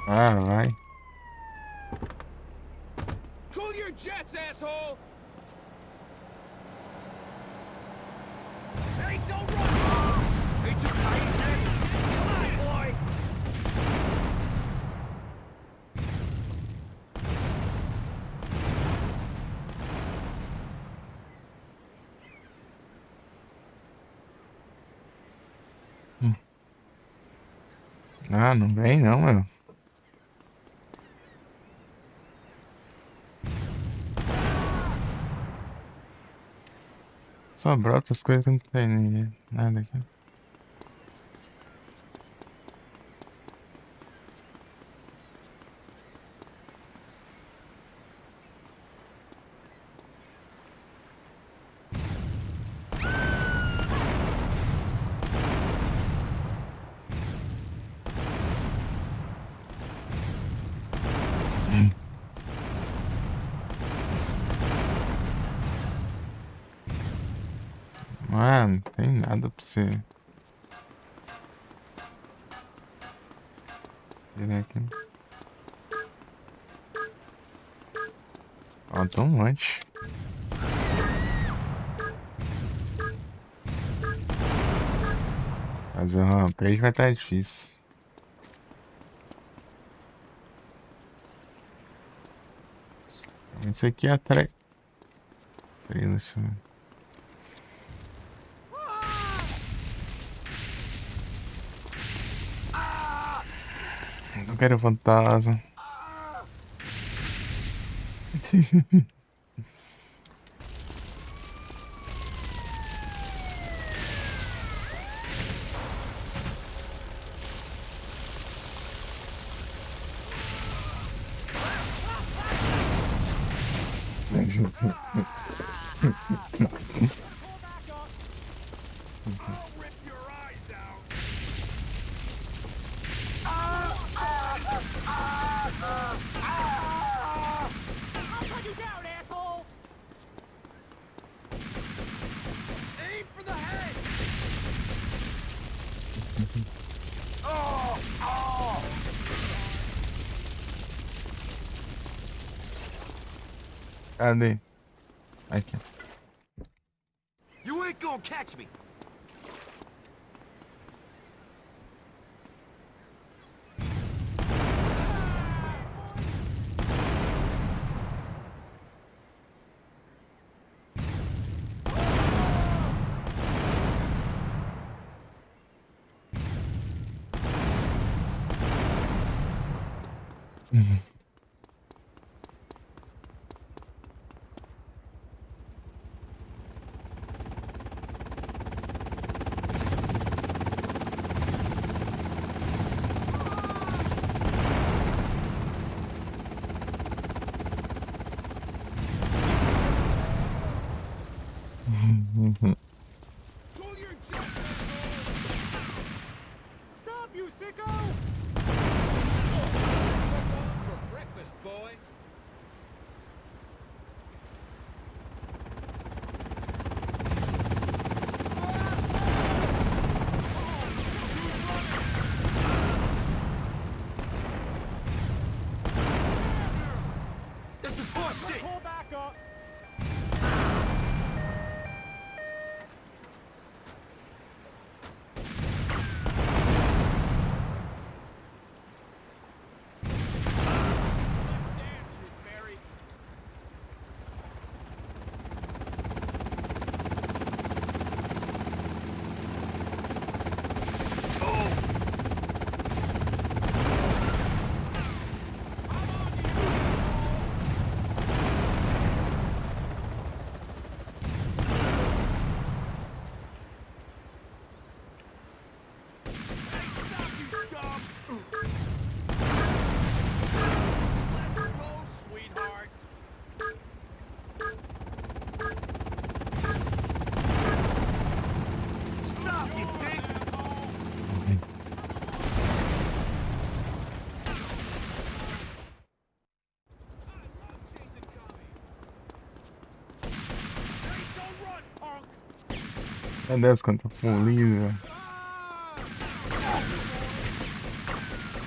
Ah, vai. Cool your jets, asshole! Hey, don't run! Hey, just come on, boy! Ah, não vem não, meu. Só brota as coisas que não tem ninguém. Nada aqui. Hum. Ah, não tem nada pra você ver aqui. Ó, tem um monte. Fazer uma rampage vai estar difícil. Isso aqui é atrás. Não quero fantasma. I'll rip your eyes out! I'll cut you down, asshole! Aim for the head! Oh! Oh! Cadê? Aqui. You ain't gonna catch me! Uhum. Uhum. Cool your jets, asshole! Stop, you sicko! For breakfast, boy! This is horseshit! Pull back up! Meu Deus, quanto polícia.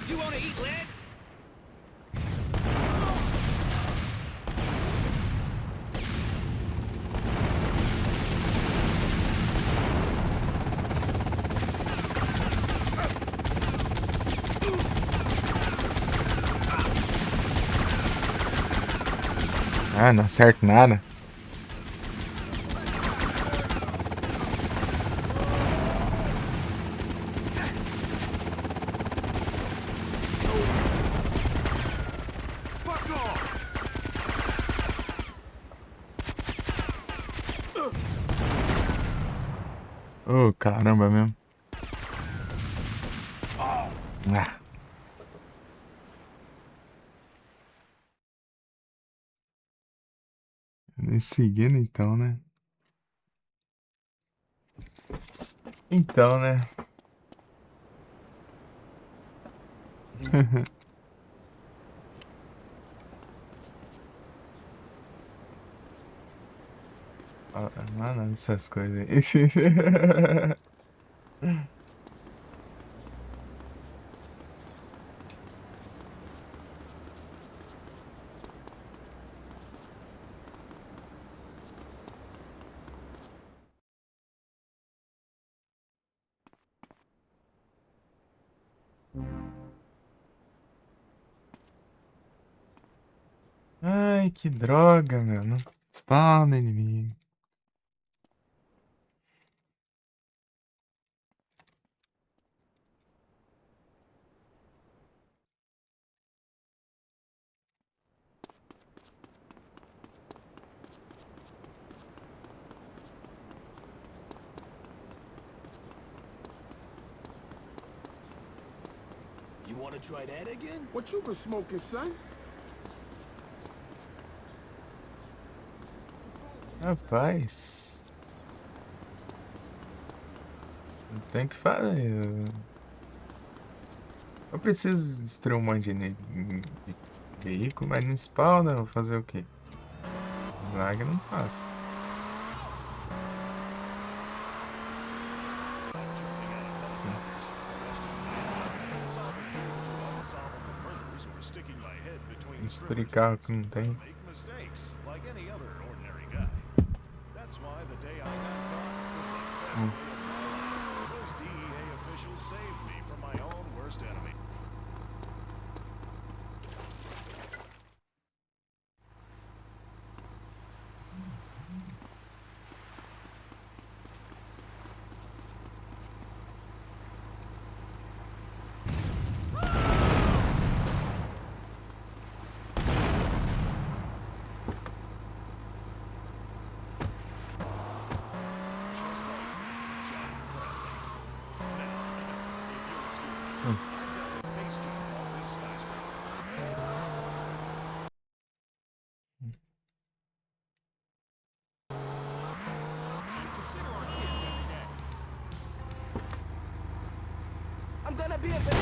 You wanna eat lead? Ah, não acerto nada. Fuck off! Oh, caramba mesmo. Ah. Nem seguindo então, né? Então, né? Ah, mano, essas coisas aí. Ai, que droga, meu. Não spawna inimigo. You want to try that again? What you been smoking, son? Rapaz. Não tem que fazer. Eu preciso destruir um monte de veículo, mas não spawna. Vou fazer o quê? Milagre não faço. Destruir carro que não tem. I'm gonna be a bankrupt.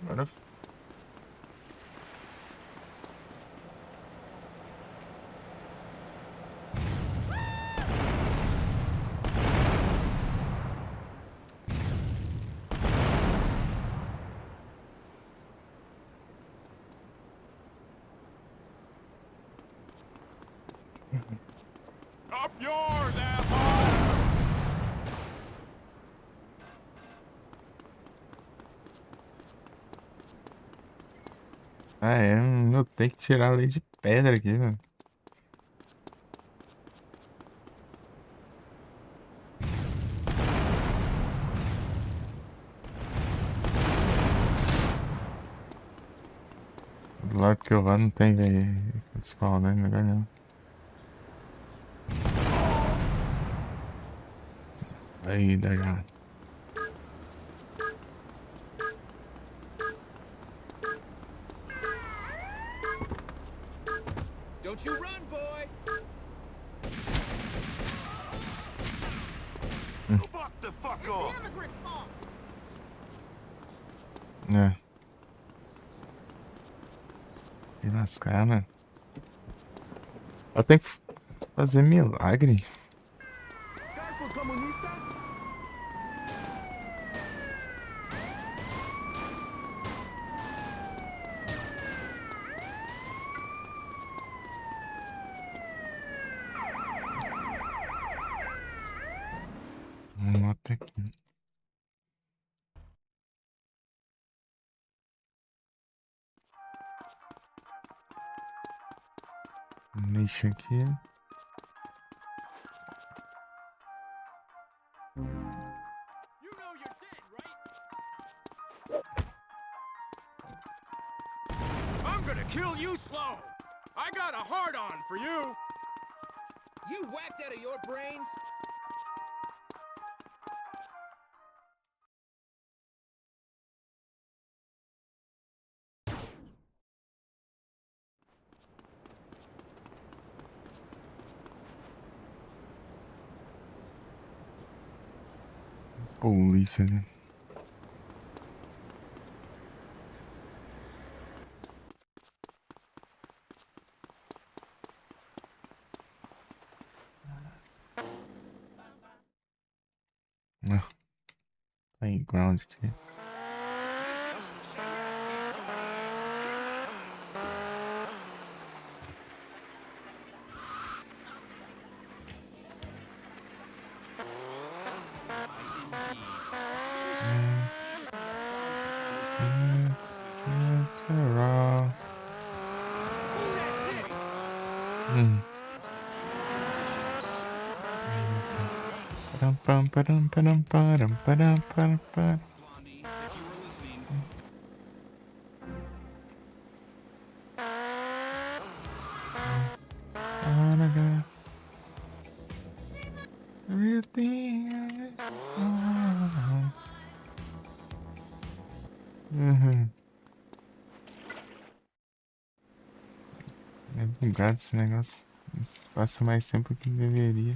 Agora. Up yours, asshole! Ah, é. Eu tenho que tirar a lei de pedra aqui, velho. Do lado que eu vá não tem, velho. Spawn, né? Melhor não. Aí, daí. Don't you run, boy! Fuck the fuck off! É. Que lascar, mano. Eu tenho que fazer milagre. Cargo comunista? Puta que... Lixo aqui. You know you're dead, right? I'm gonna kill you slow. I got a hard-on for you. You whacked out of your brains? Polícia, né? Ah, playground aqui. Pam pam pam pam pam pam pam. Everything É bugado esse negócio. Isso passa mais tempo que deveria.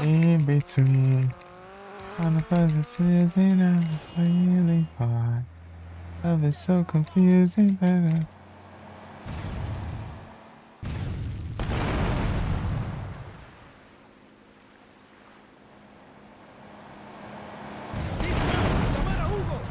In between all the positives and I'm feeling fine. Love is so confusing, but Llamar a Hugo!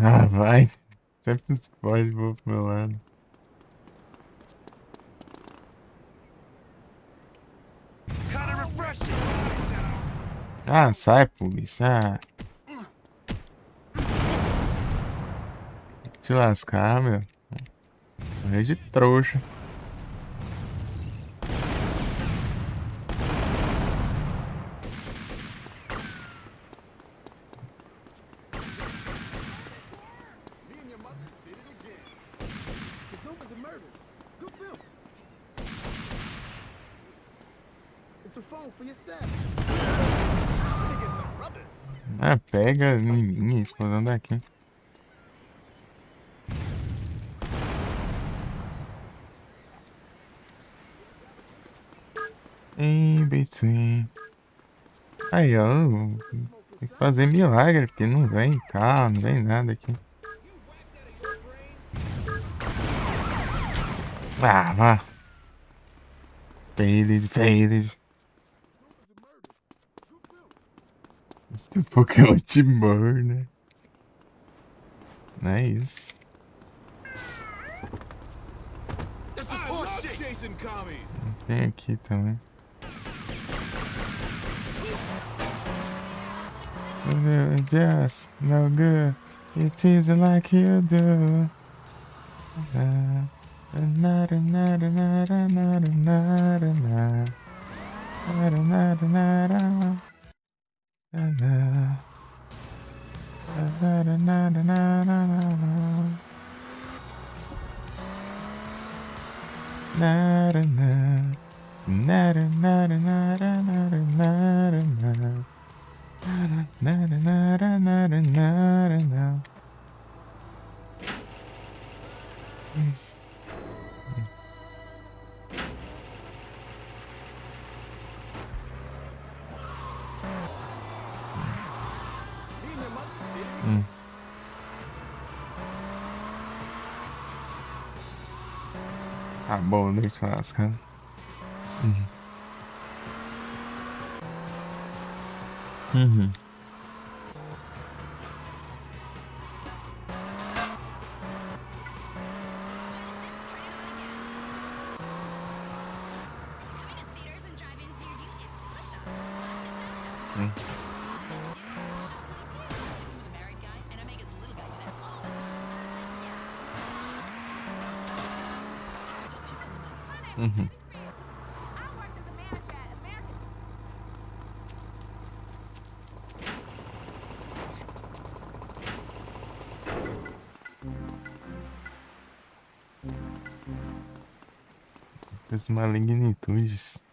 ah, vai. Sempre se pode, vou pro meu lado. Kinda refreshing. Ah, sai, polícia. Ah. Te lascar, meu. Morrer de trouxa. Me and your mother did it again. Kazuma's a murder. Good film. It's a phone for yourself. I'm gonna get some brothers. Ah, pega em mim, explosão daqui. In between. Aí, ó. Tem que fazer milagre, porque não vem carro, não vem nada aqui. Ah, vá. Faded, faded. Pokémon de né? Não é isso. This is I love bullshit. chasing commies. Tem aqui também. Just no good. It isn't like you do. Nada, nada, nada, nada, nada, nada. Nada, nada, nada. Nada. Nada, nada, nada, nada. Nada, nada. Nada, nada, nada, nada, nada, nada. Nada, nada, nada, nada, nada. Ah, boa noite, lascado. Uhum. Uhum. Hum. Uhum. As malignitudes.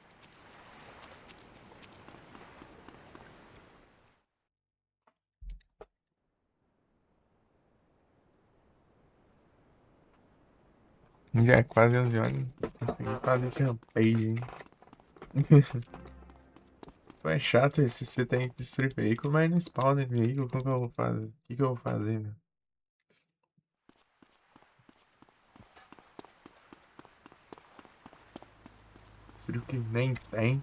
Já é quase 11 horas. Consegui fazer esse rampage, hein? Pô, é chato esse, você tem que destruir veículo, mas não spawna veículo. Como que eu vou fazer? O que que eu vou fazer, meu? Destruir o que nem tem.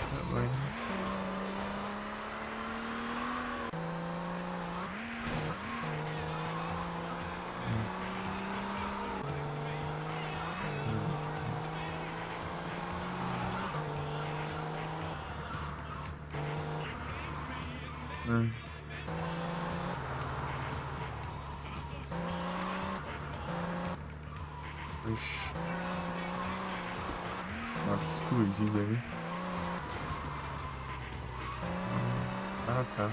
Tá bom. Hum. Ixi. Moto explodida ali. Ah, tá.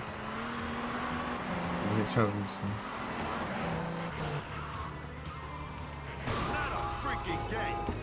Deixa eu ver isso. Not a freaking game.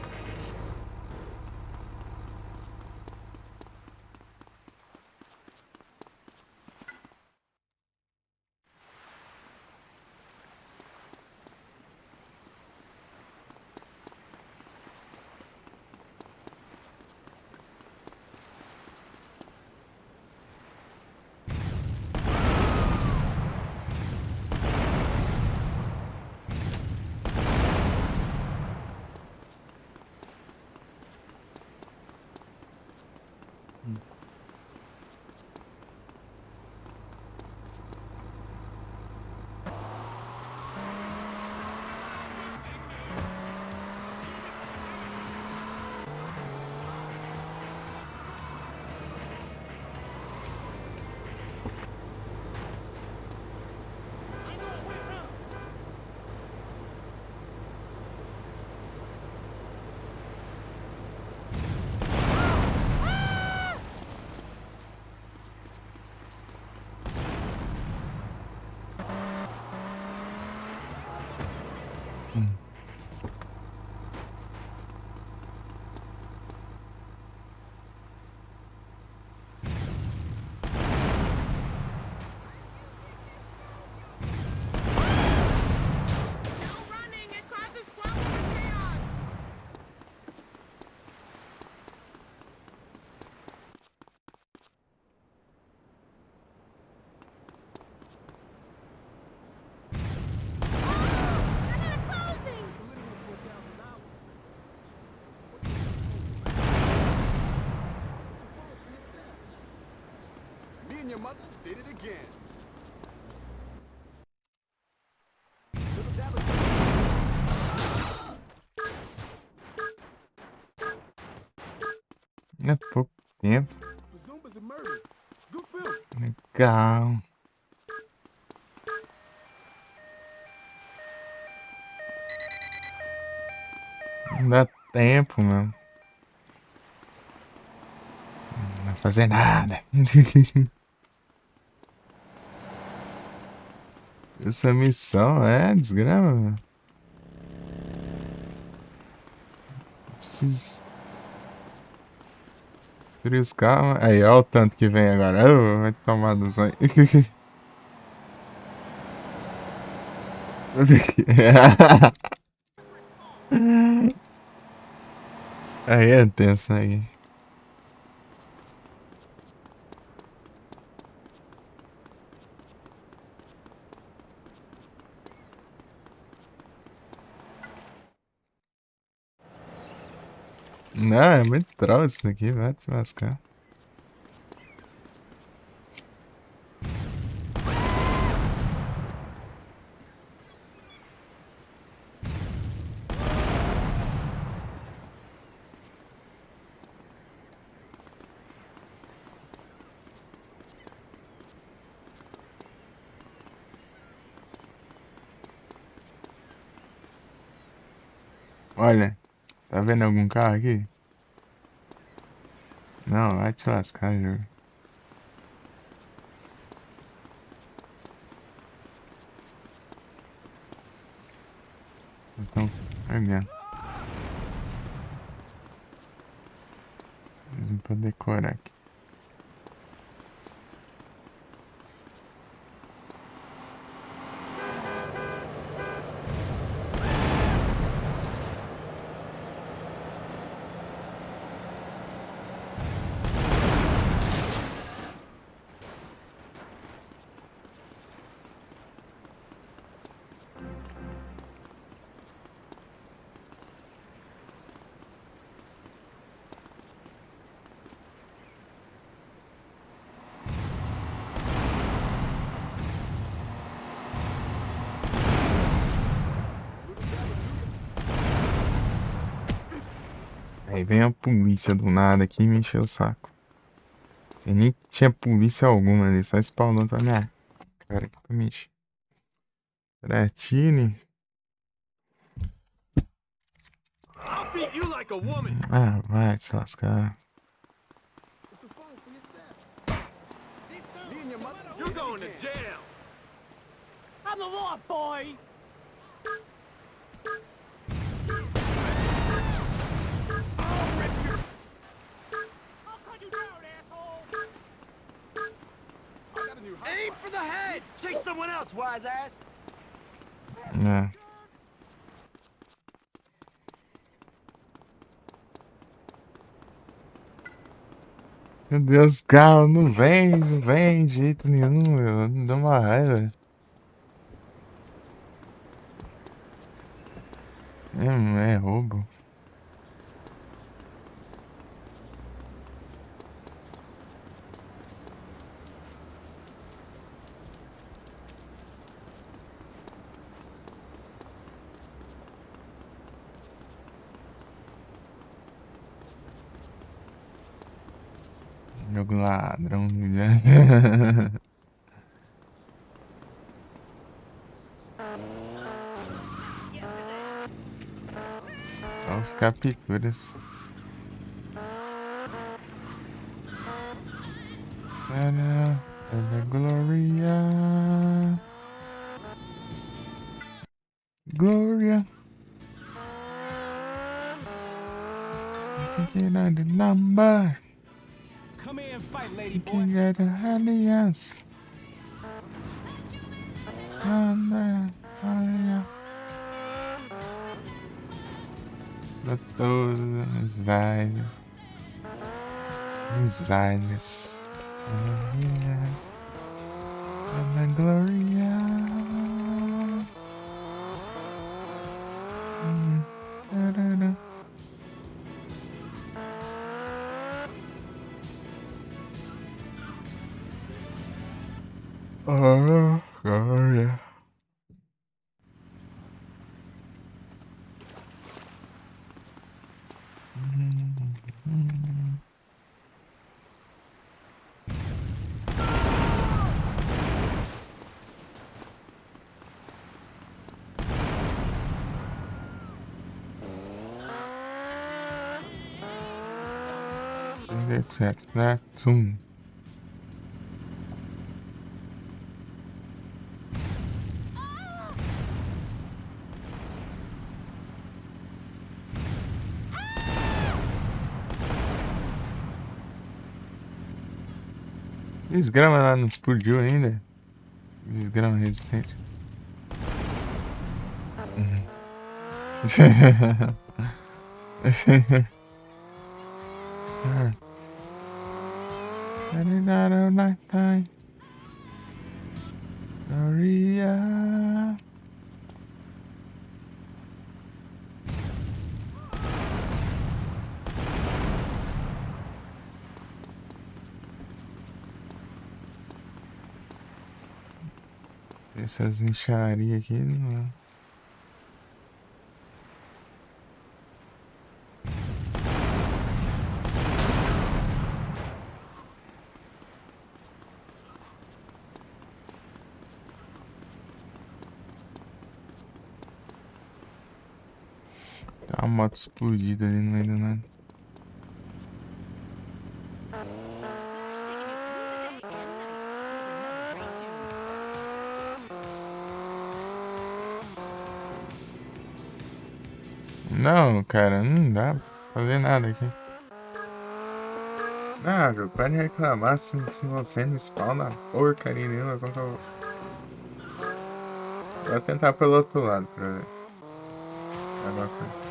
Hum. No running! It causes squabbles and chaos! Me and your mother did it again. É pouco tempo. The Zumbas are murdered. Good film. Legal. Não dá tempo, mano. Não vai fazer nada. Essa missão é desgrama, mano. Preciso destruir os carros. Aí, olha o tanto que vem agora. Vai tomar no sonho. Aí é tenso aí. Não, é muito troll isso daqui, vai te lascar. Olha, tá vendo algum carro aqui? Não, vai te lascar, jogo. Então, vai mesmo. Vamos pra decorar aqui. Aí vem a polícia do nada aqui e me encheu o saco. Eu nem tinha polícia alguma ali, só spawnou pra minha cara que me enche. Tratine. I'll beat you like a woman. Ah, vai se lascar. It's a phone for yourself. Me and your mother You're did it going to again. jail. I'm the law, boy! I'll rip your I'll cut you down, asshole! I got a new hot aim spot. for the head. Chase someone else, wise ass! É. Meu Deus, carro, não vem de jeito nenhum, meu. Não dá uma raiva. É roubo. Jogo ladrão, né? Só os capturas. Gloria. Gloria. Get on the number. Come here and fight, lady You boy! can get an alliance. Amizade. Amizades. Ana Gloria. Tarara. Oh, Gloria. Etc. That's Desgrama lá não explodiu ainda. Desgrama resistente. Maria. Essas mixarias aqui não. Tá uma moto explodida ali no meio do nada. Não, cara, não dá pra fazer nada aqui. Jogo, para de reclamar se você não spawna porcaria nenhuma. Como que eu vou tentar pelo outro lado pra ver. Alguma coisa.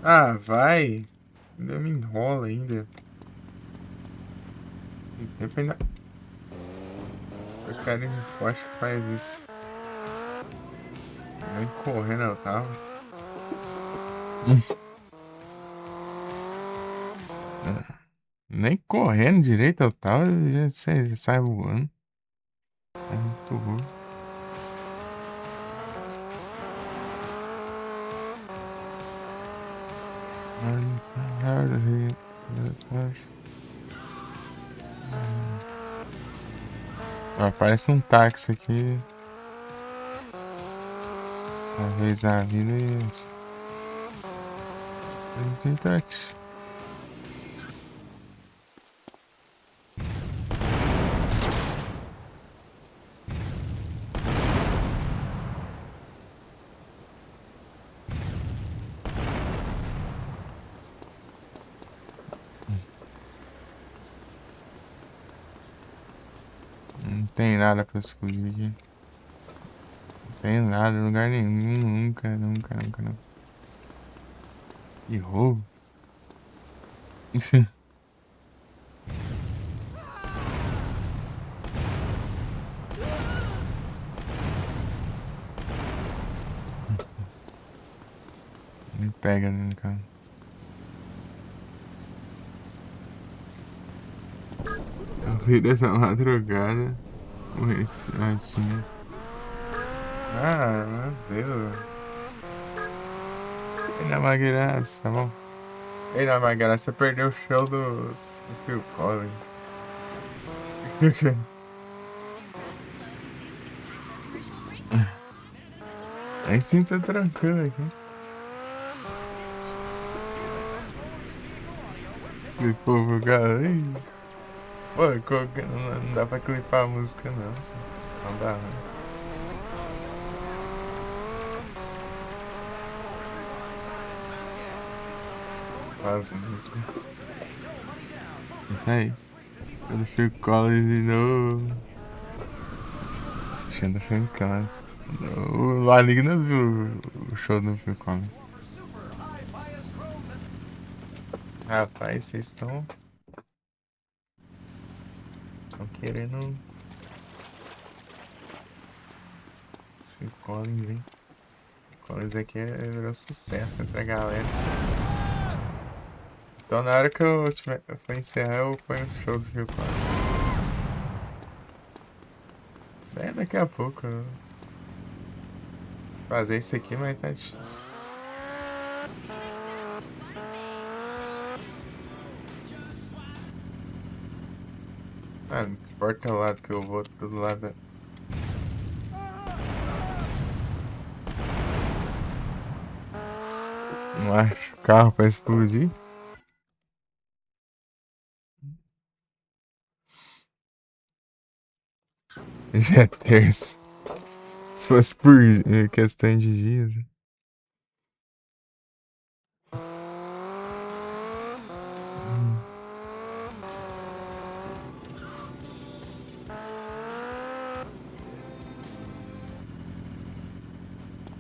Ah, vai. Ainda me enrola ainda. Depende. Porcaria de Porsche faz isso. Nem correndo eu tava. Nem correndo direito eu tava, já sai voando. É muito burro. Parece um táxi aqui. Uma vez a vida e isso. Tem táxi. Não tem nada pra explodir aqui. Não tem nada em lugar nenhum. Nunca. Não. Que roubo. Me pega, né, cara? Eu vi dessa madrugada. Tinha. Meu Deus. Ei, na Magueiras, tá bom? Ei, na Magueiras, você perdeu o show do Phil Collins. Aí sim, tá tranquilo aqui. Clipou pro cara aí. Pô, não dá pra clipar a música, não. Não dá, não. As músicas. Aí. Eu Phil Collins de novo. Achando Phil Collins. O Lalignas viu o show do Phil Collins. Rapaz, vocês estão querendo Phil Collins, hein? Phil Collins aqui virou sucesso entre a galera. Então na hora que eu for encerrar, eu ponho o show do Phil Collins. Daqui a pouco eu vou fazer isso aqui, mas tá difícil. Não importa o lado que eu vou, todo lado. acho carro pra explodir. Já é terça. Se fosse por questão de dias.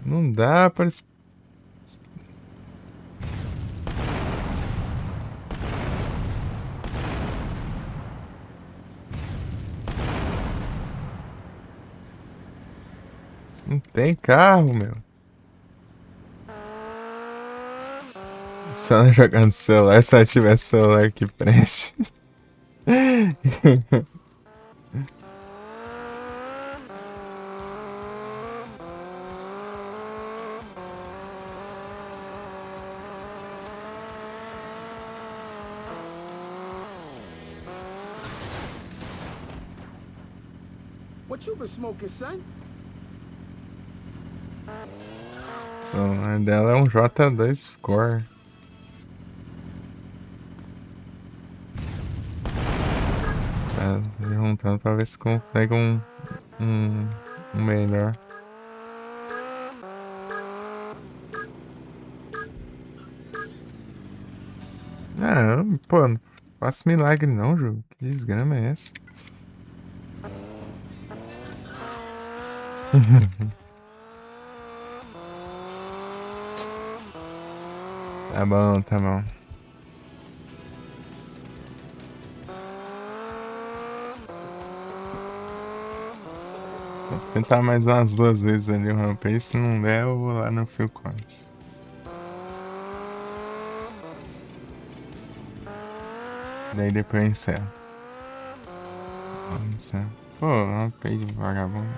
Não dá pra. Não tem carro, meu. Só não jogando celular, se ela tivesse celular que preste. What you been smoking, son? O celular dela é um J2 Core. Tá juntando pra ver se consegue um melhor. Não, pô, não faço milagre não, jogo. Que desgrama é essa? Tá bom, tá bom. Vou tentar mais umas 2 vezes ali o Rampage. Se não der, eu vou lá no Phil Collins. Daí depois eu encerro. Vamos encerrar. Pô, Rampage vagabundo.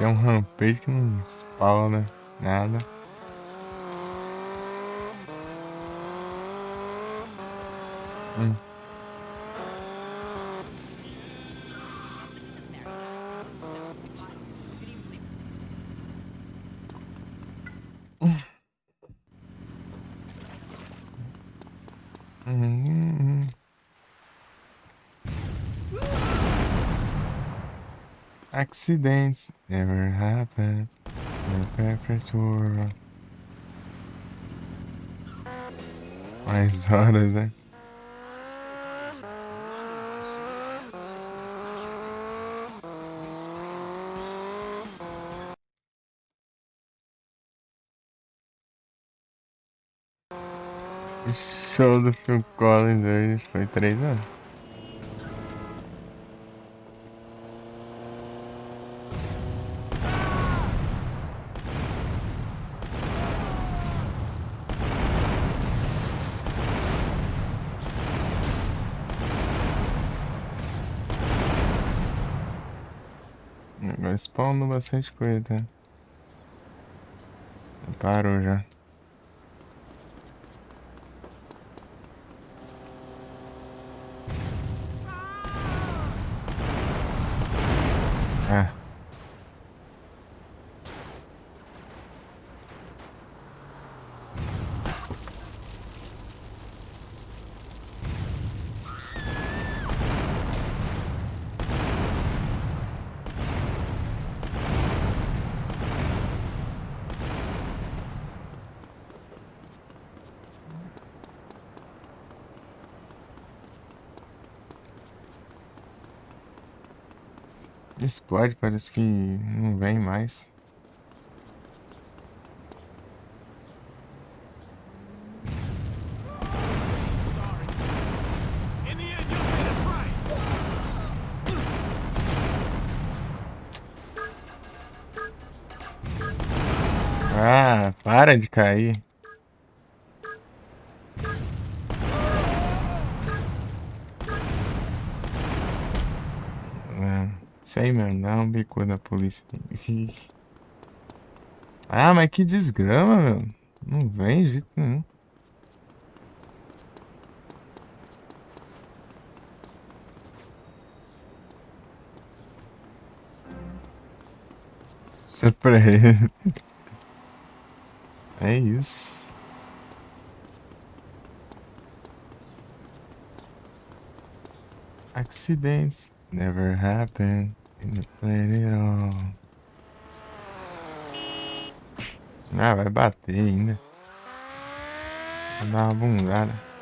É um Rampage que não spawna nada. Accidents never happen in a perfect world. Mais horas, né? O show do Phil Collins hoje foi 3 horas. Agora spawnou bastante coisa. Parou já. Ah. Explode, parece que não vem mais. In the end, you'll pay the price. Ah, para de cair. Ah, isso aí mesmo, dá um bico da polícia. Ah, mas que desgrama, meu. Não vem de jeito nenhum. Isso é pra ele. É isso. Accidents never happen in the planet at all. Ah, vai bater ainda. Vai dar uma bundada.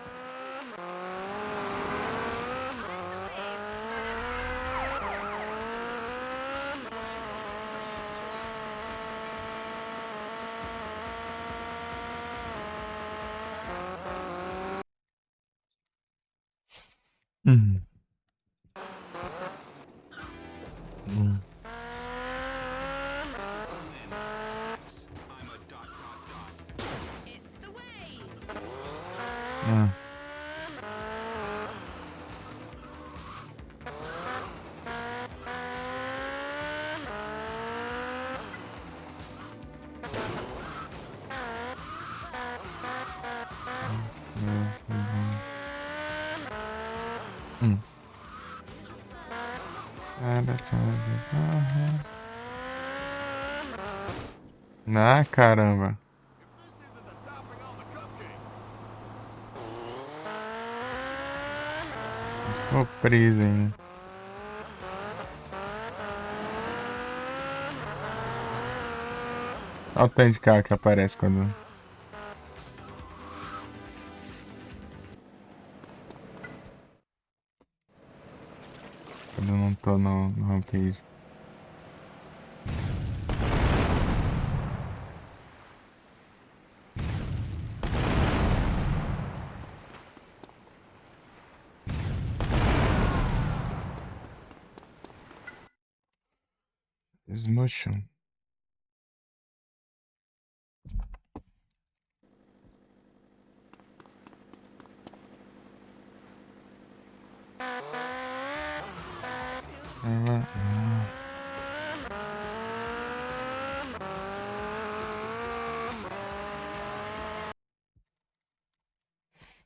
Hum. Hum. It's the way. Ah. Hum. Ah, caramba. If this isn't the topping on the cupcake. Ficou preso ainda. Olha o tanto de carro que aparece quando eu não tô no homepage. Smotion.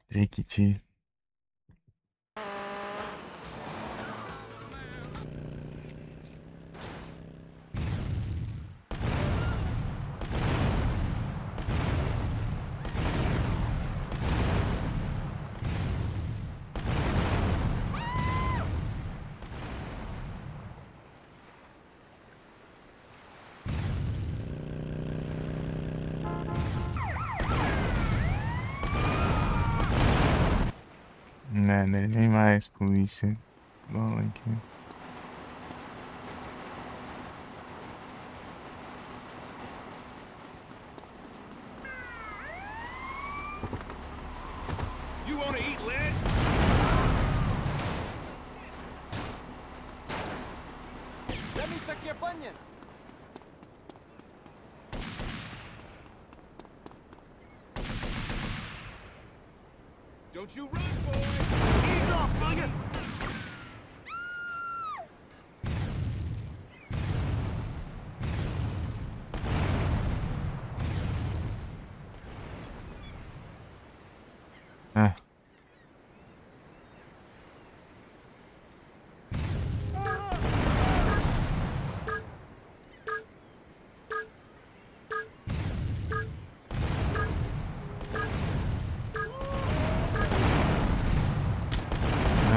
Jequiti. Né, nem mais polícia. Bom, aqui. You wanna eat lead? Let me suck your bunions. Don't you run, boy! Ease off, will ya? Ah.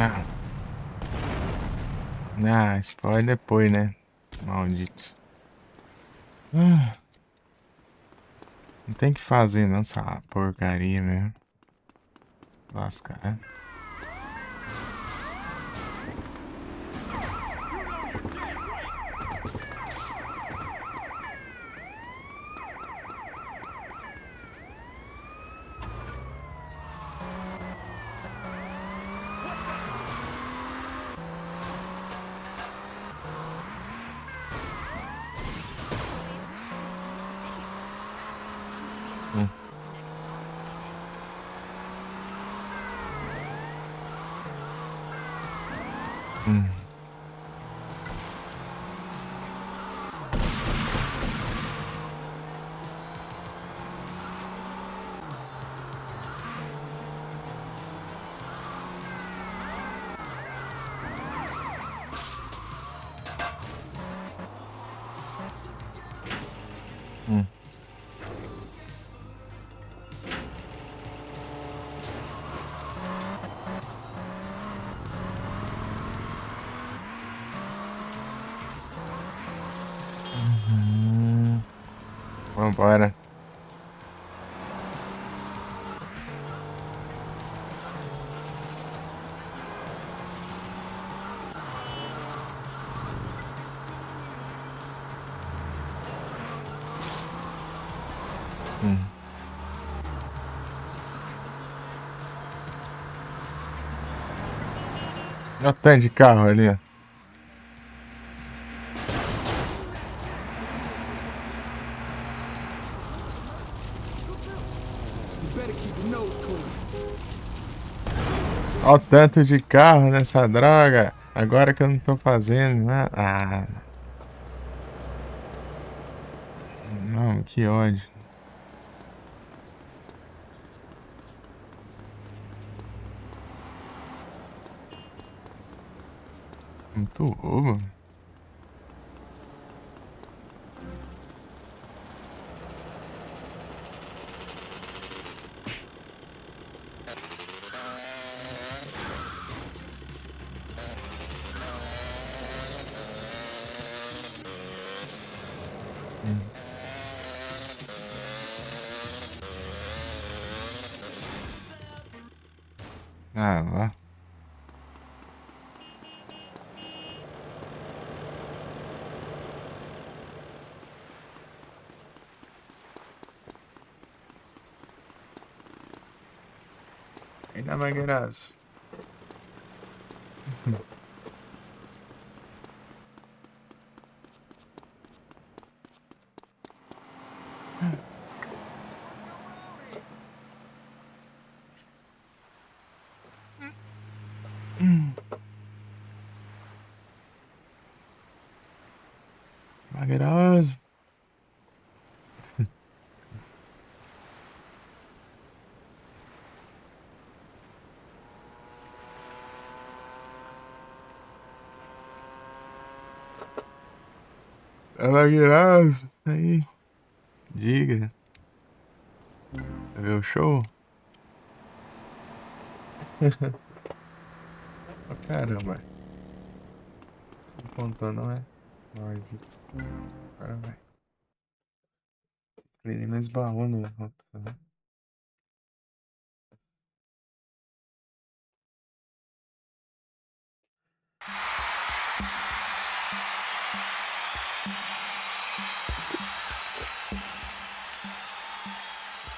Ah. Ah, explode depois, né? Maldito. Ah. Não tem que fazer não, essa porcaria mesmo. Lascar. Vambora. Olha o tanto de carro ali, ó. You better keep your nose clean. Olha o tanto de carro nessa droga. Agora que eu não tô fazendo nada. Ah. Não, que ódio. Muito roubo. Ah, vá. Ainda Mangueiras. Mangueiras. Mangueiras. Aí. Diga. Vai ver o show? Oh, caramba. Não contou, não é? Maldito. Agora vai. Ele me esbarrou no outro, né?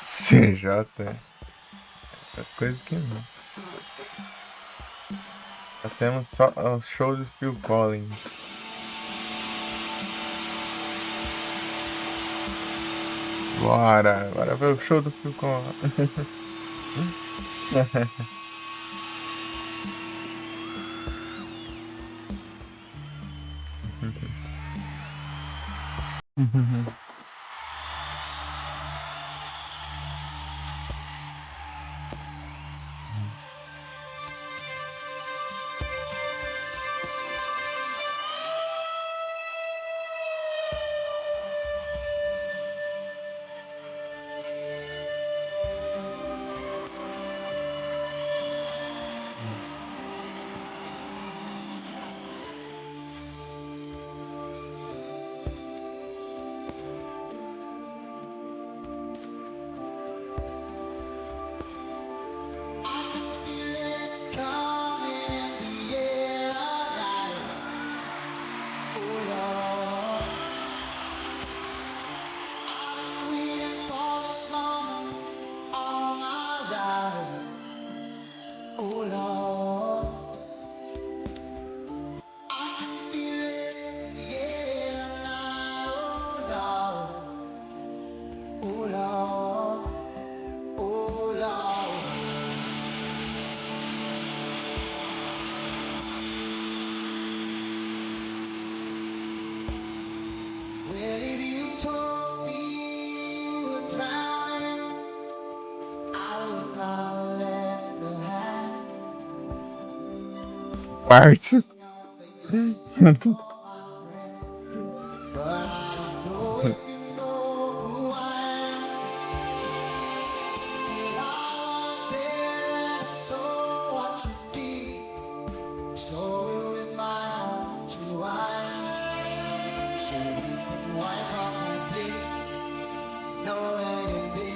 CJ. As coisas que não. Já temos só o show do Phil Collins. Bora ver o show do Phil Collins. Quarto.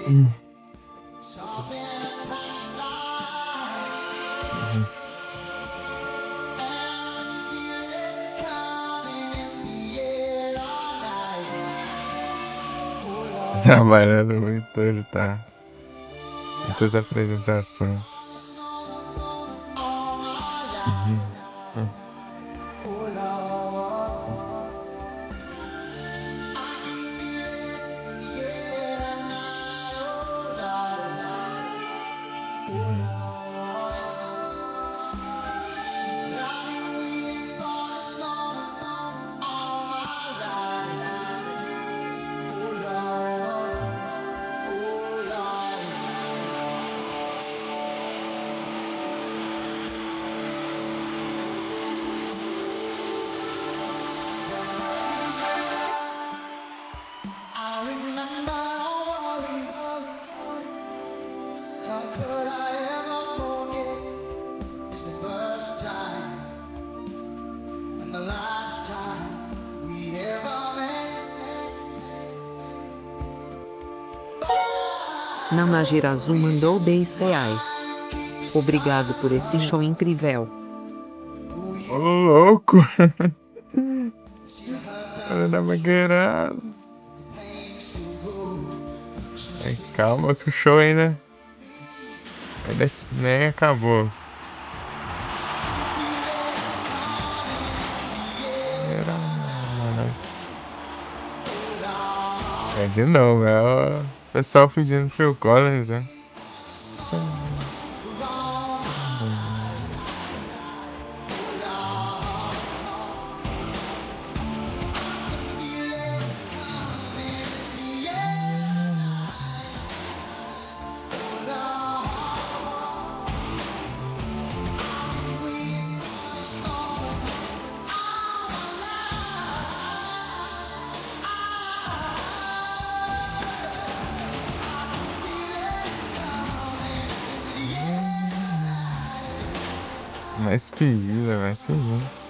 Uhum. Trabalhando muito hoje, tá? Muitas apresentações. Uhum. I remember all we were. How could I ever forget? It's the first time and the last time we ever met. Namagirazu mandou R$ 10. Obrigado por esse show incrível. Ô, louco! Olha da mangueirada. Ai, calma que o show ainda nem acabou. É de novo, é o pessoal pedindo Phil Collins, né? Mais pedida, mais pedida.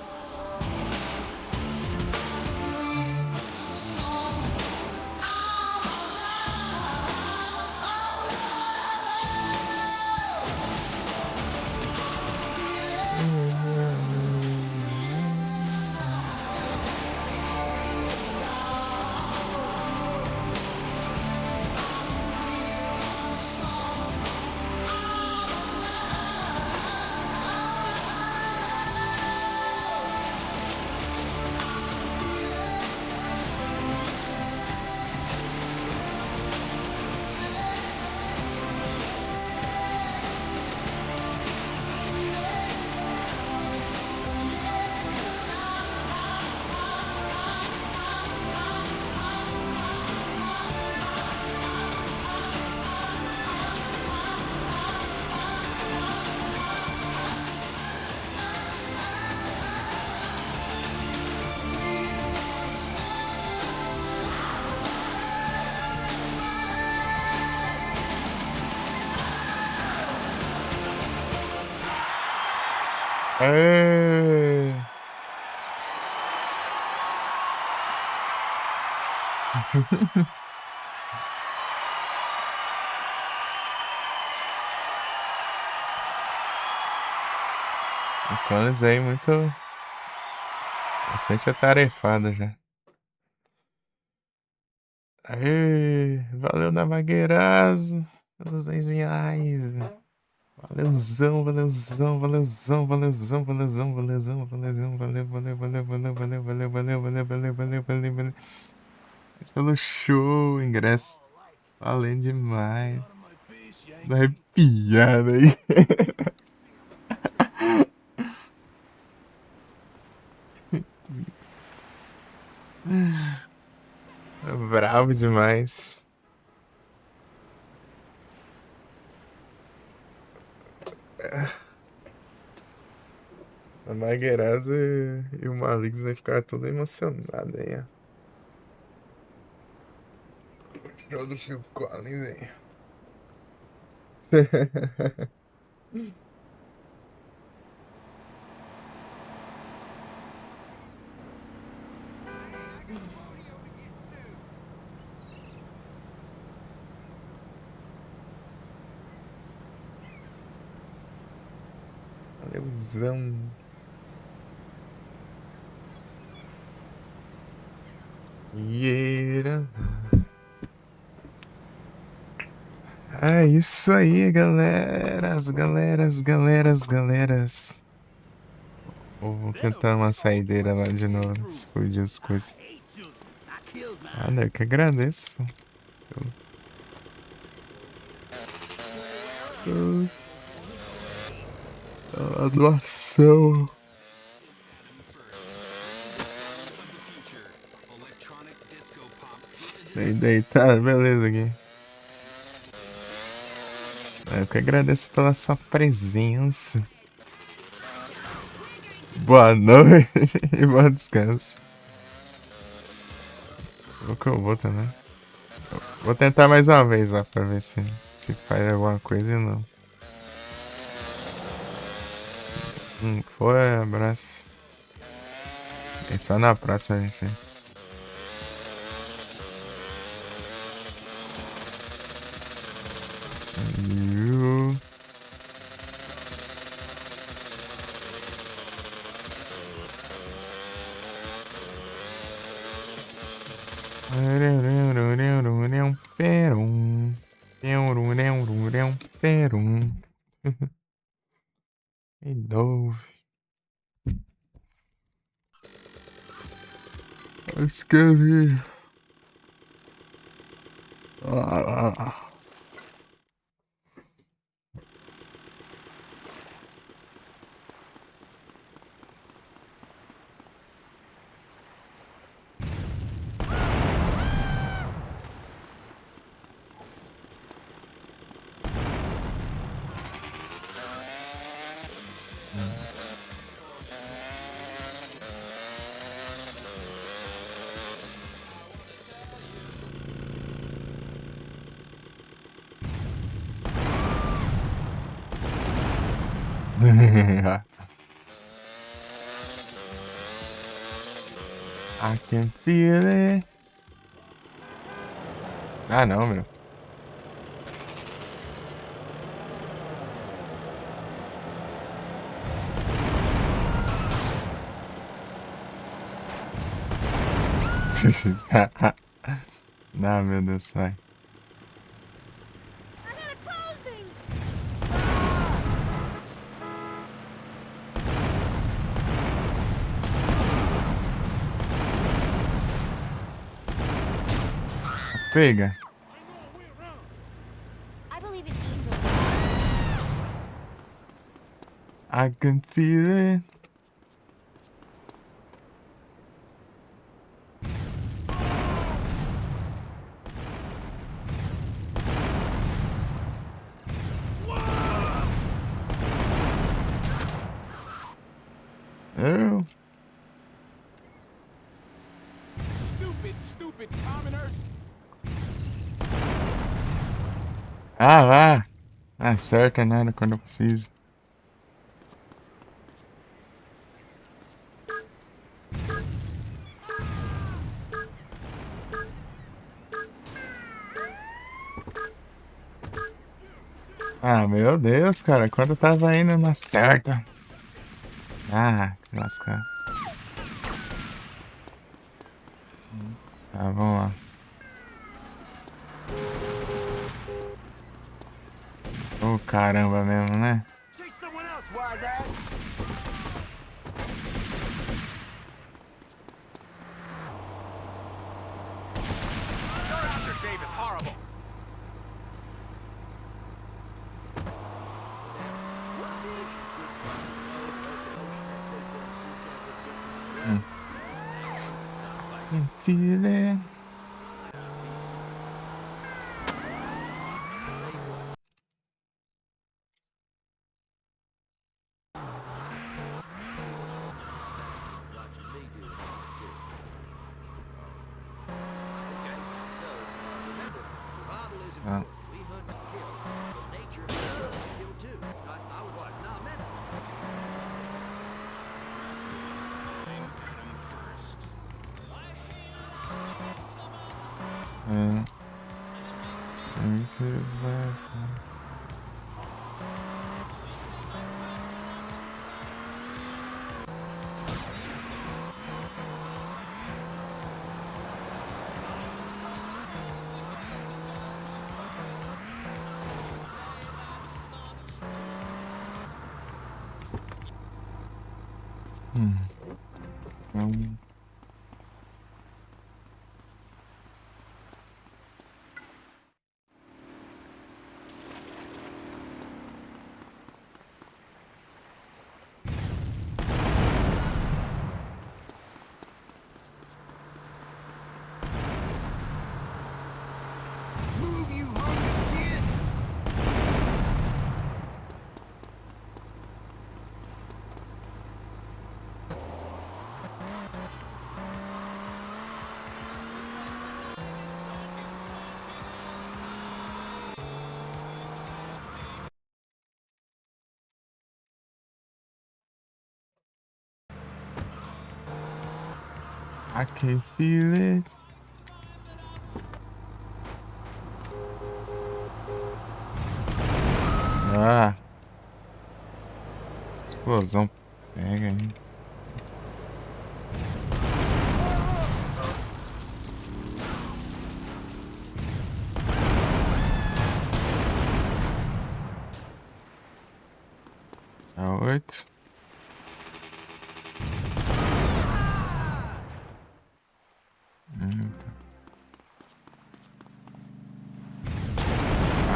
É... O Collins aí muito... Bastante atarefado já. Aê, valeu na Magueirazo. Pelos R$ 10. Valeuzão, valeuzão, valeuzão, valeuzão, valeuzão, valeuzão, valeuzão, valeu, valeu, valeu, valeu, valeu, valeu, valeu, valeu, valeu, valeu, valeu, valeu. Mas pelo show, ingresso. Valendo demais. Dá arrepiado aí. Bravo demais. A Magueiras e o Malix vai ficar todo emocionado aí, ó. Show do Phil Collins aí. Valeuzão. Yeah. É isso aí, galeras. Vou tentar uma saideira lá de novo. Explodir as coisas. Ah, eu que agradeço, pô. A doação. Deitar, beleza aqui. Eu que agradeço pela sua presença. Boa noite e bom descanso. O que eu vou também. Vou tentar mais uma vez lá pra ver se faz alguma coisa e não. Foi, abraço. É só na próxima, gente. You. E Dove. Escrevi. I can feel it. Ah, não, meu. Não, meu Deus, sai. Pega. I believe in angels. I can feel it. Eu? Stupid commoners! Ah, lá. Acerta nada quando eu preciso. Ah, meu Deus, cara. Quando eu tava indo, não acerta. Ah, que lascar. Tá, vamos lá. Ô, caramba mesmo, né? Chase someone else, wise ass. Your aftershave is horrible! Can feel it. Ah. É. Muito bom. Hum. Move, you hungry kid! I can feel it. Ah. Explosão. Pega aí. A 8.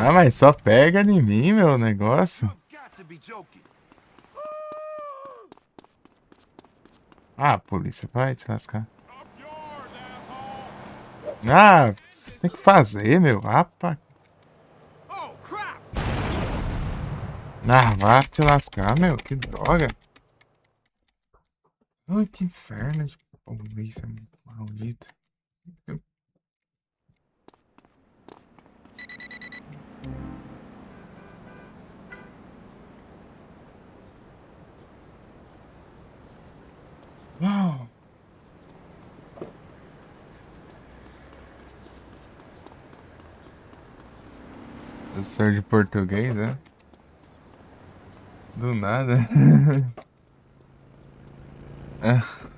Ah, mas só pega em mim, meu negócio. You've got to be joking. Ah, a polícia vai te lascar. Up yours, asshole! Ah, tem que fazer, meu. Rapaz. Oh, crap! Ah, vai te lascar, meu. Que droga. Ai, que inferno de polícia maldita. Uau. Professor de português, né? Do nada. Ah.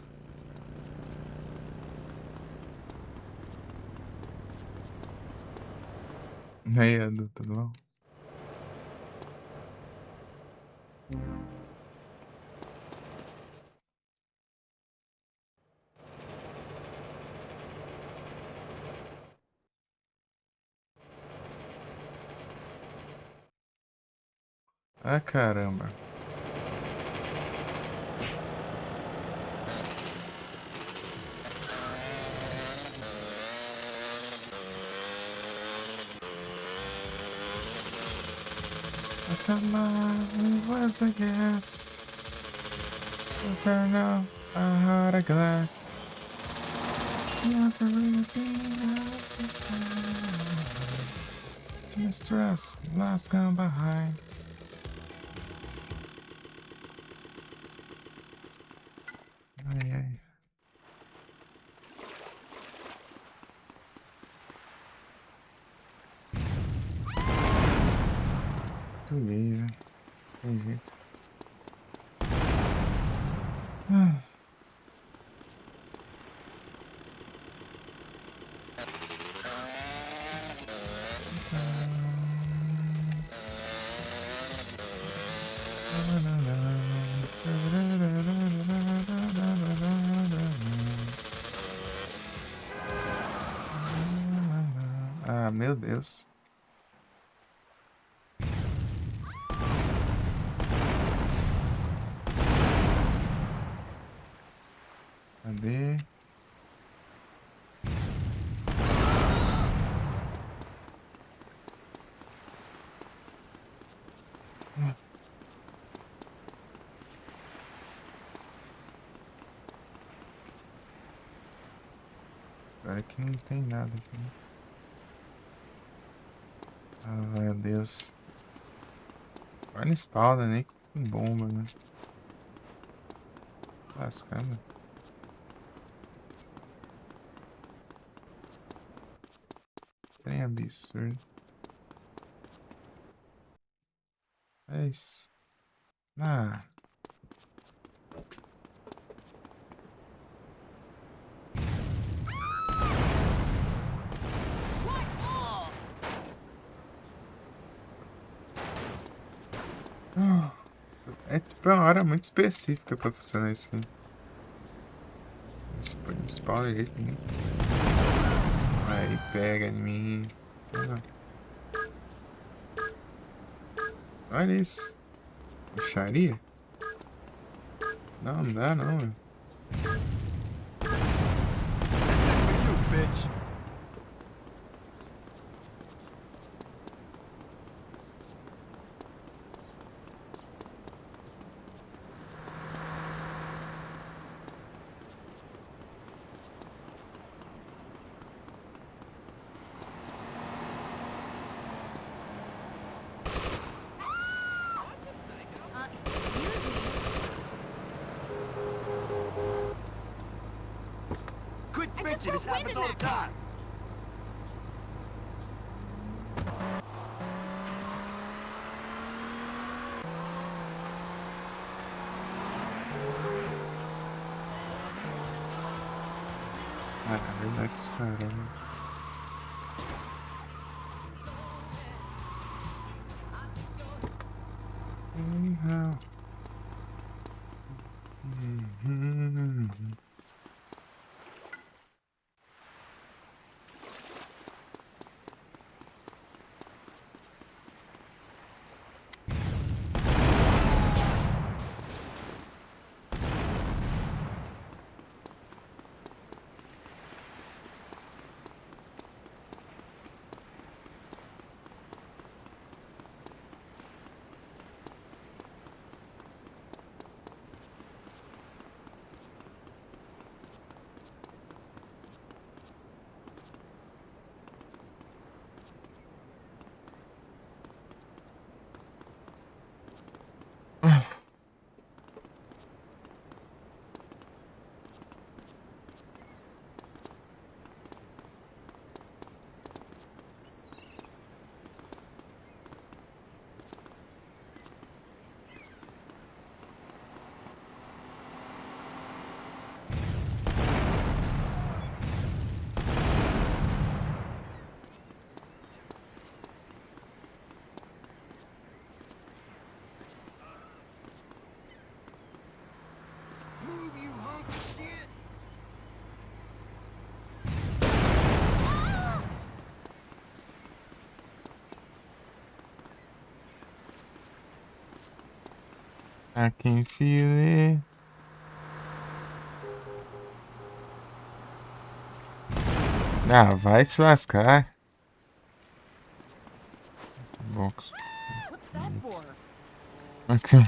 Meia adulto, tudo bom? Ah, caramba. Somebody was a guess. We'll turn up a heart of glass. See out the routine. Mistress, last gone behind. Ai, ai. Tuguei, né? Tem jeito. Ah, meu Deus. Cadê? Agora que não tem nada aqui. Ah, meu Deus. Agora não spawna nem com bomba, né? Lascando. Trem absurdo. É isso. Ah. É tipo uma hora muito específica pra funcionar isso aqui. Esse principal jeito, né? Aí pega em mim. Olha isso. Micharia? Não, não dá não, velho. You bitch. Excuse me. Quit I just bitching. This broke wind happens in all the that car. time. Ah, relax, caramba. Anyhow. Move, you hunk of shit. I can feel it. Ah, vai te lascar. Box. What's that for? Aqui.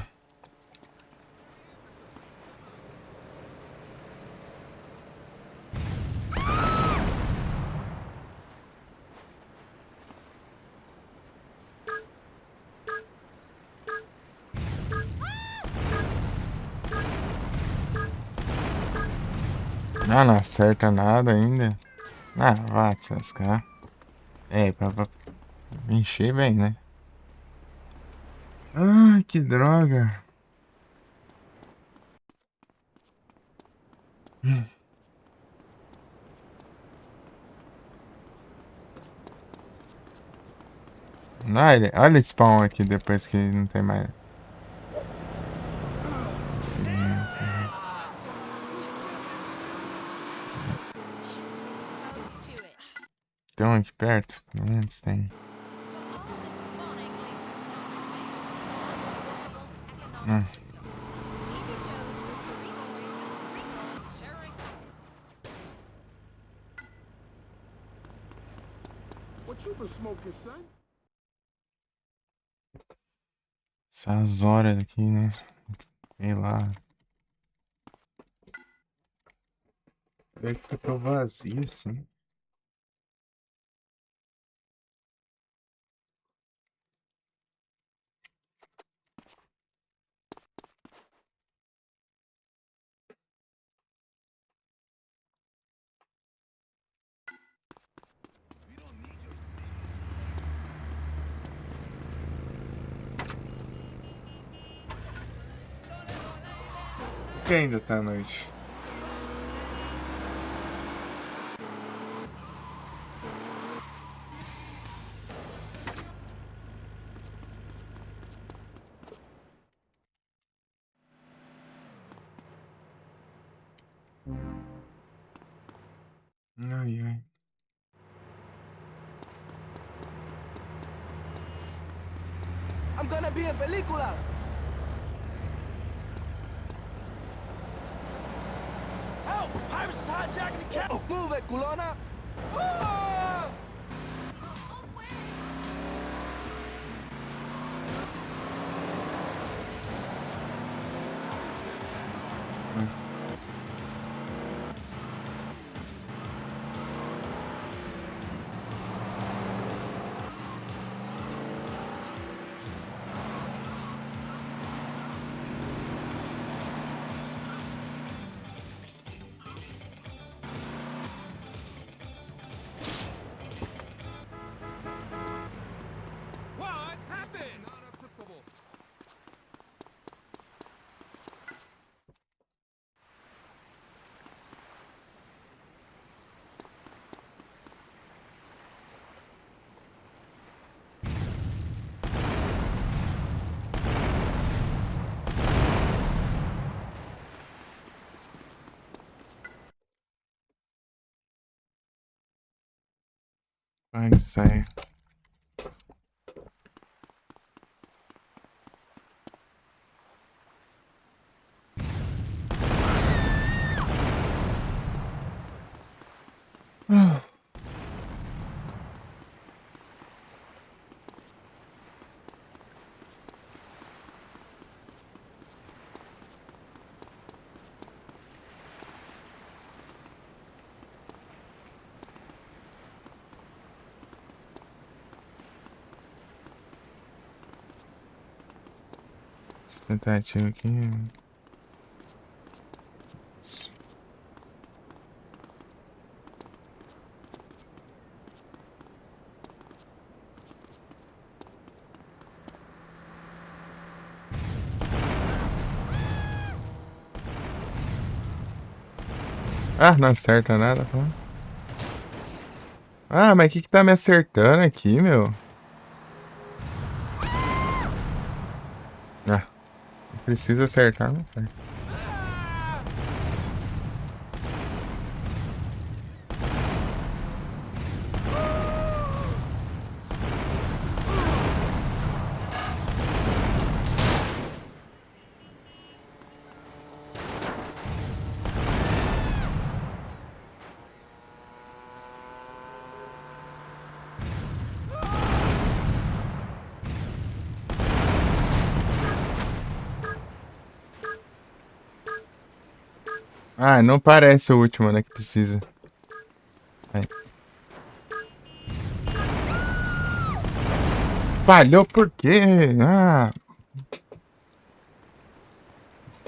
Ah, não acerta nada ainda. Ah, vá te lascar. É, pra encher bem, né? Ai, que droga. Olha esse spawn aqui depois que não tem mais. Exposed to it. Tem aqui perto? Pelo menos tem. But all this spawning leads to Ah. economic systems. TV shows with three boys and three girls sharing. What you been smoking, son? Essas horas aqui, né? Sei lá. Deve ficar tão vazio assim. Por que ainda tá à noite? Ai, ai. I'm gonna be in película. Help! Pirates is hijacking the cat. Move it, culona. Ah! What happened? Not acceptable. Vai sair. Tentativa aqui. Ah, não acerta nada, tá? Ah, mas o que tá me acertando aqui, meu? Ah, não precisa acertar, não acerta. Ah, não parece o último, né, que precisa. Aí. Falhou por quê? Ah,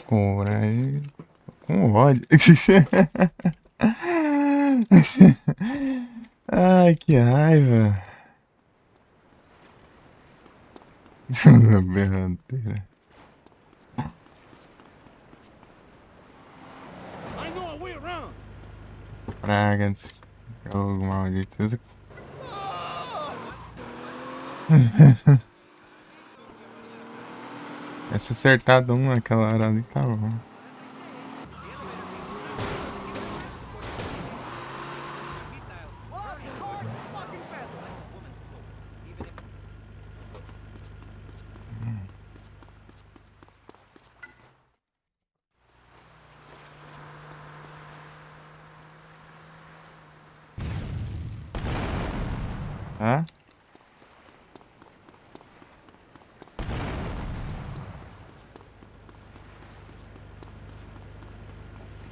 cora aí. Com ódio. Ai, que raiva. Berranteira. I know a way around. Praga desse jogo maldito. Essa acertada um naquela hora ali tá bom. Hã?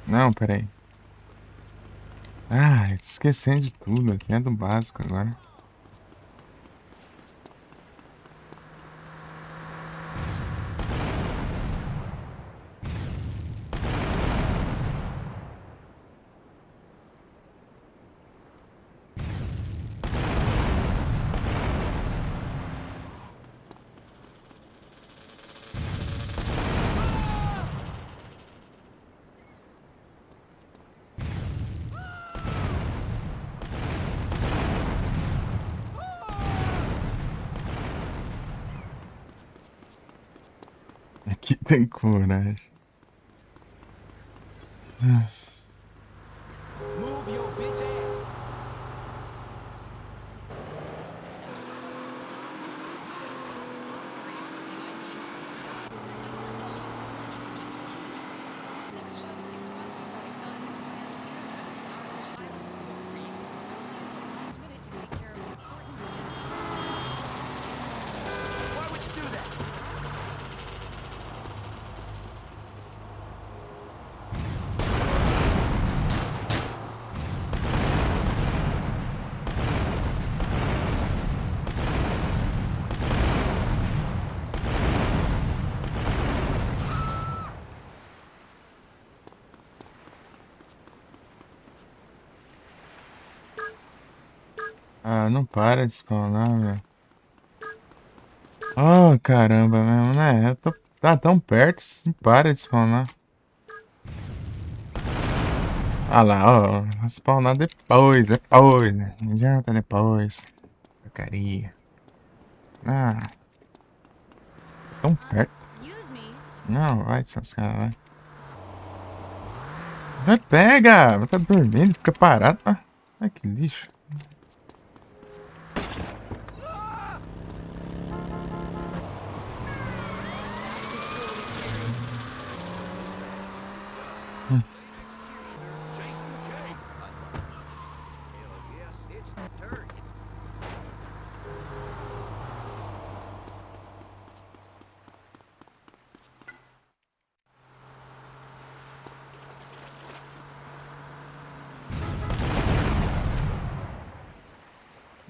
Não, peraí. Ah, esquecendo de tudo. Aqui é do básico agora. Aqui tem coragem. Move your bitch ass. Ah, não para de spawnar, velho. Oh, caramba, mesmo, né? Tá tão perto, não para de spawnar. Ah lá, ó. Spawnar depois, né? Não adianta depois. Porcaria. Ah, tão perto. Excuse me. Não, vai, seus caras, vai. Vai, pega! Vai tá dormindo, fica parado. Ah, ai, que lixo. Jason McKay. Hell yes, it's the turd.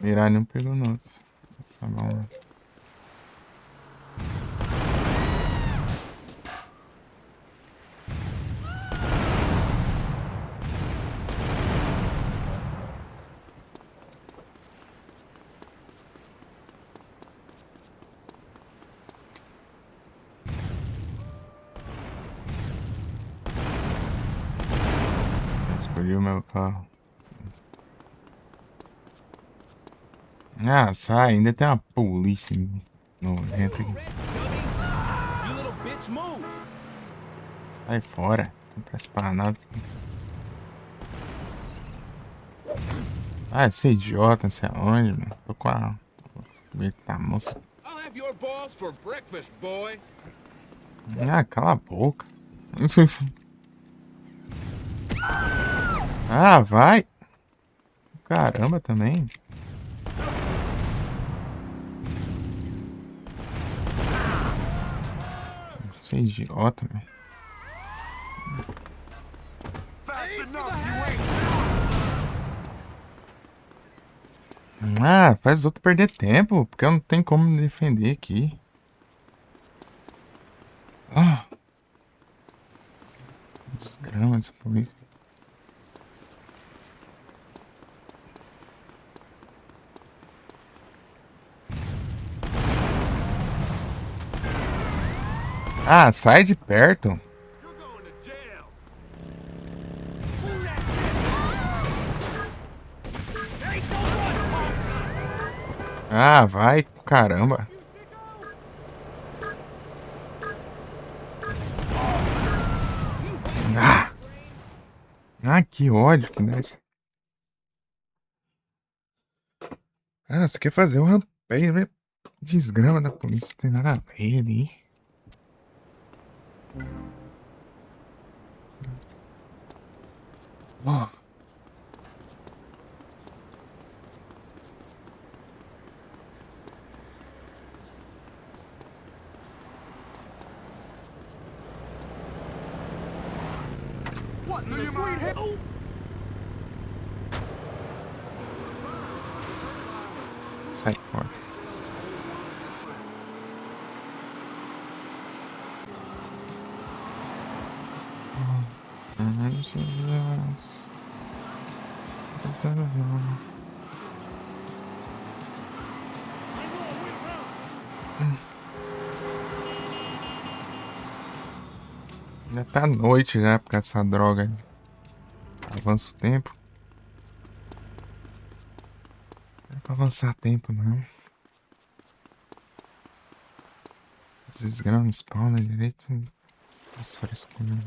Mirar não pegou no outro. Só bom. Explodiu meu carro. Ah, sai, ainda tem uma polícia nojenta aqui. Red dummy! You little bitch, move! Sai fora. Não presta pra nada. Ah, esse idiota, não sei aonde, mano. Tô com a. Eita, moça. I'll have your balls for breakfast, boy! Ah, cala a boca. Ah, vai. Caramba, também. Você é idiota, meu. Fast enough, you ain't. Ah, faz os outros perder tempo, porque eu não tenho como me defender aqui. Ah. Desgrama essa polícia. Ah, sai de perto. You're going to jail! Hey, don't run! Ah, vai, caramba. Ah, ah, que ódio que dá isso. Ah, você quer fazer um rampeio, né? Desgrama da polícia, não tem nada a ver ali. Oh. What in the sweet hell? Sai fora. Já tá noite já por causa dessa droga. Avança o tempo. Não é pra avançar tempo, não. Esses grãos spawna direito. As frescuras.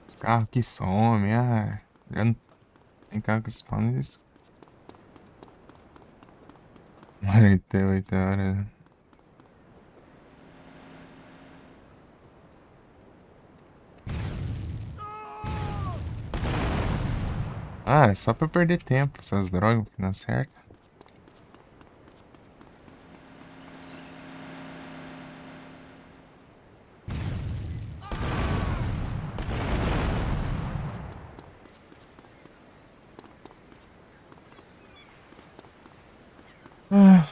Os carros que somem, ah. Já não tem carro que spawna eles. 48 horas. Ah, é só pra perder tempo, essas drogas que não certo. Ah.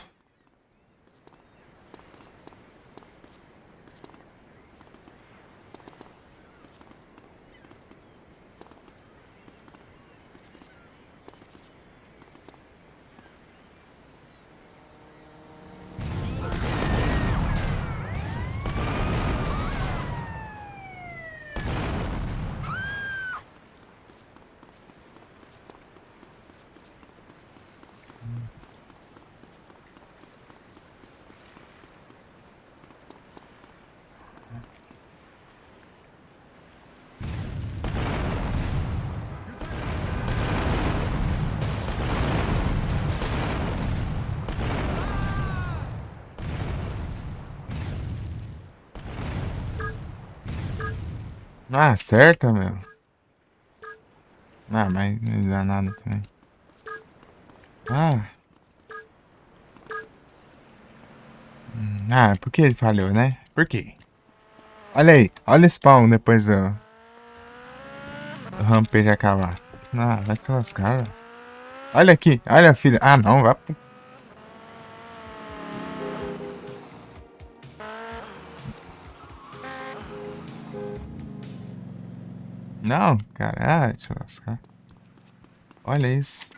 Ah, acerta, meu. Ah, mas não dá nada também. Ah. Ah, por que ele falhou, né? Por quê? Olha aí, olha o spawn depois do Rampage acabar. Ah, vai te lascar, velho. Olha aqui, olha, filha. Ah, não, vai pro... Não, cara, ah, deixa eu lascar. Olha isso.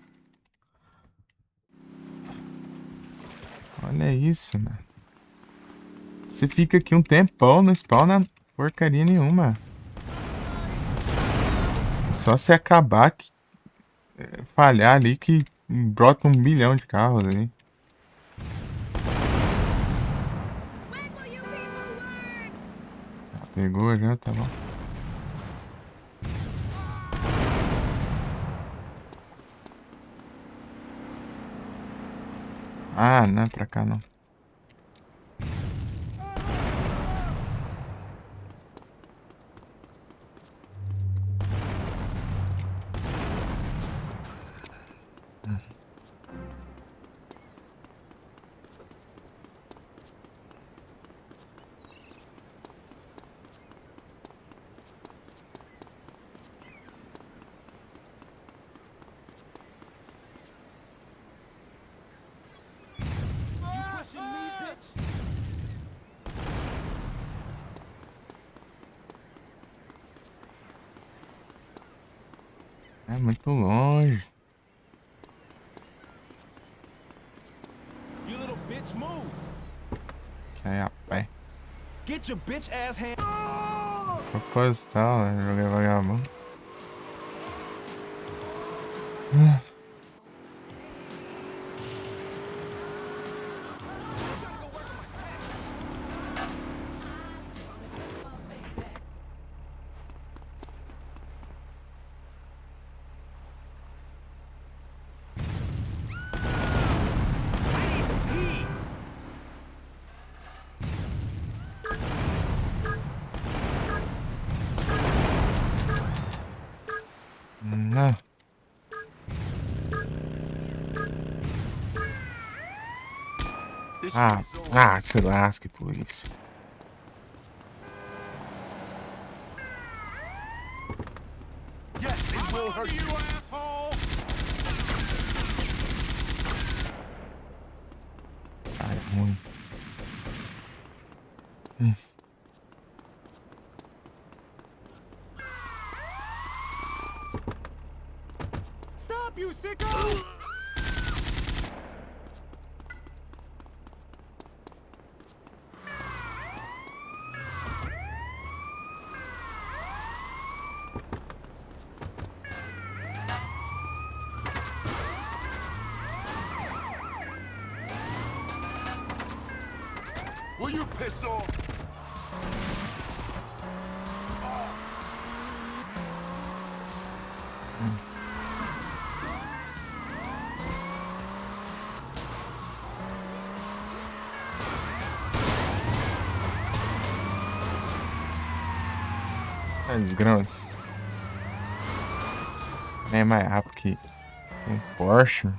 Olha isso, mano. Você fica aqui um tempão, não spawna porcaria nenhuma. Só se acabar, falhar ali que brota 1 milhão de carros ali. When will you people learn? Já pegou já, tá bom. Ah, não é pra cá não. Pushing me, bitch. É muito longe. You little bitch, move. Que aí a pé. Get your bitch ass hand. Proposital, né? Joguei vagabundo. Não. Ah, se lasque, polícia. Yes, it will hurt you, asshole. Cara, é ruim. Stop, you sicko. Will you piss off? É desgrãos. Nem mais rápido que um Porsche.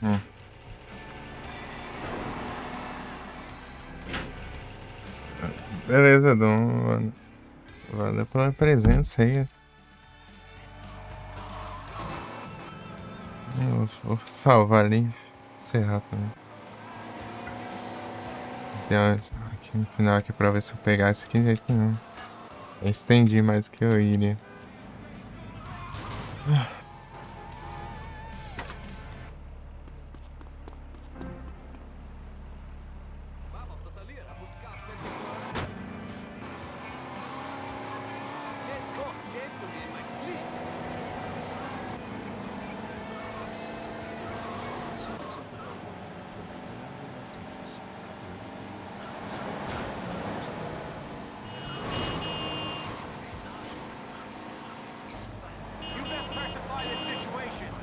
Hum. Beleza, Dom, mano. Valeu pela presença aí. Vou salvar ali. Encerrar também. Tem aqui no final aqui pra ver se eu pegar esse aqui de jeito nenhum. Eu estendi mais do que eu iria. Vamos, Totalir, a buscar Spectre. Let's go, gentlemen, my please. You best rectify this situation.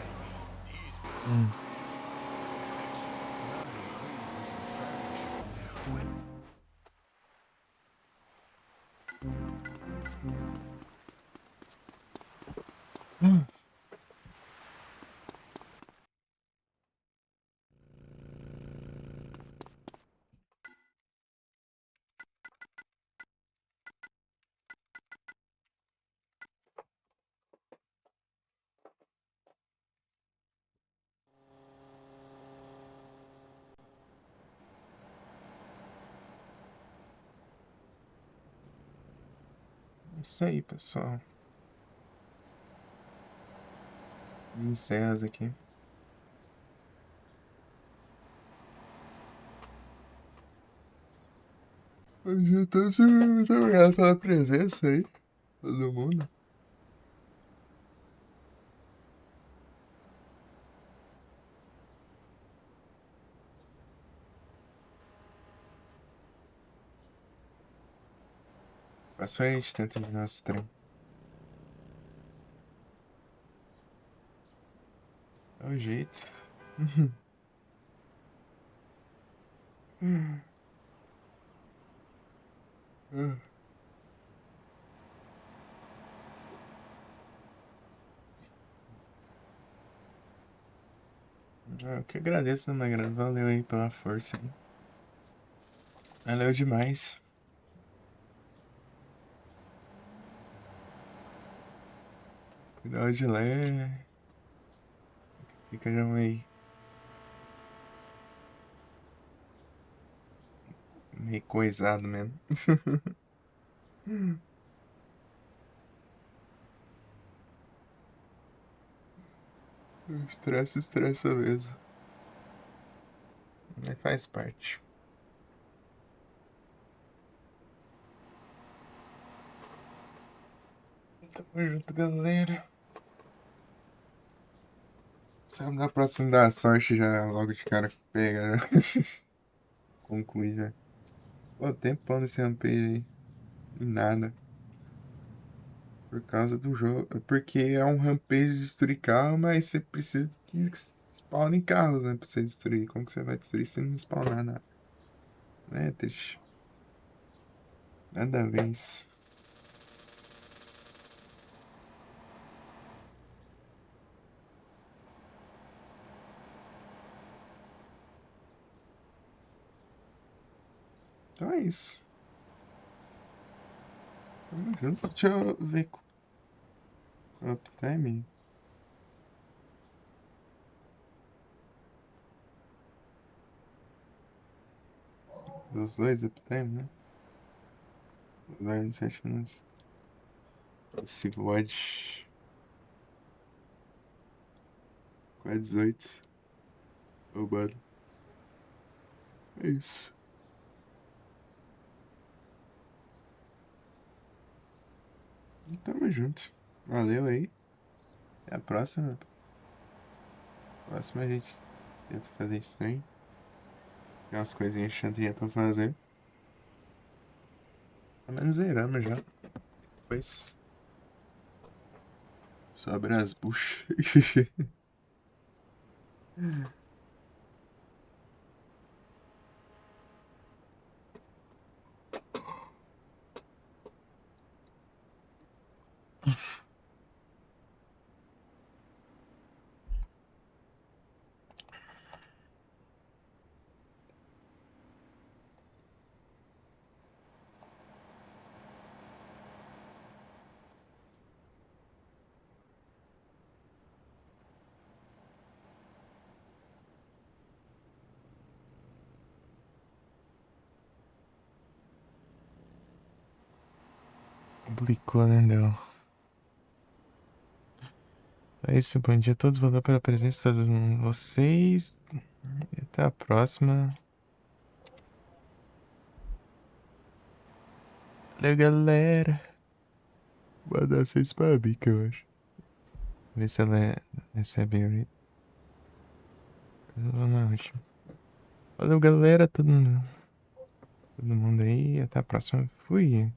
Isso aí, pessoal. Encerras aqui. Então, muito obrigado pela presença aí, todo mundo. Passou aí, a gente tenta de nosso trem. É o jeito. Eu que agradeço, né, Magrano? Valeu aí pela força aí. Valeu demais. Cuidado de lé. Fica já meio coisado mesmo. Estresse, estressa mesmo. Mas faz parte. Tamo junto, galera. Sabe da próxima da sorte já logo de cara pega, já. Conclui já. Pô, tempão nesse rampage aí. E nada. Por causa do jogo. Porque é um rampage de destruir carro, mas você precisa que spawnem carros, né? Pra você destruir. Como que você vai destruir se não spawnar nada? Né, Teixe? Nada a ver isso. Então é isso. Tamo junto. Deixa eu ver qual é o uptime. Dos dois uptime, né? Os 27 minutos. Esse VOD. 418. Ô, mano. É isso. E tamo junto. Valeu aí. Até a próxima. Próxima a gente tenta fazer stream. Tem umas coisinhas chatinhas pra fazer. Pelo menos zeramos já. Depois. Sobre as buchas. Publicou, né, Del? É isso, bom dia a todos. Valeu pela presença de todos vocês. E até a próxima. Valeu, galera. Vou dar 6 pra Bica, eu acho. Ver se ela recebe aí. Eu vou na última. Valeu, galera. Todo mundo aí. Até a próxima. Fui.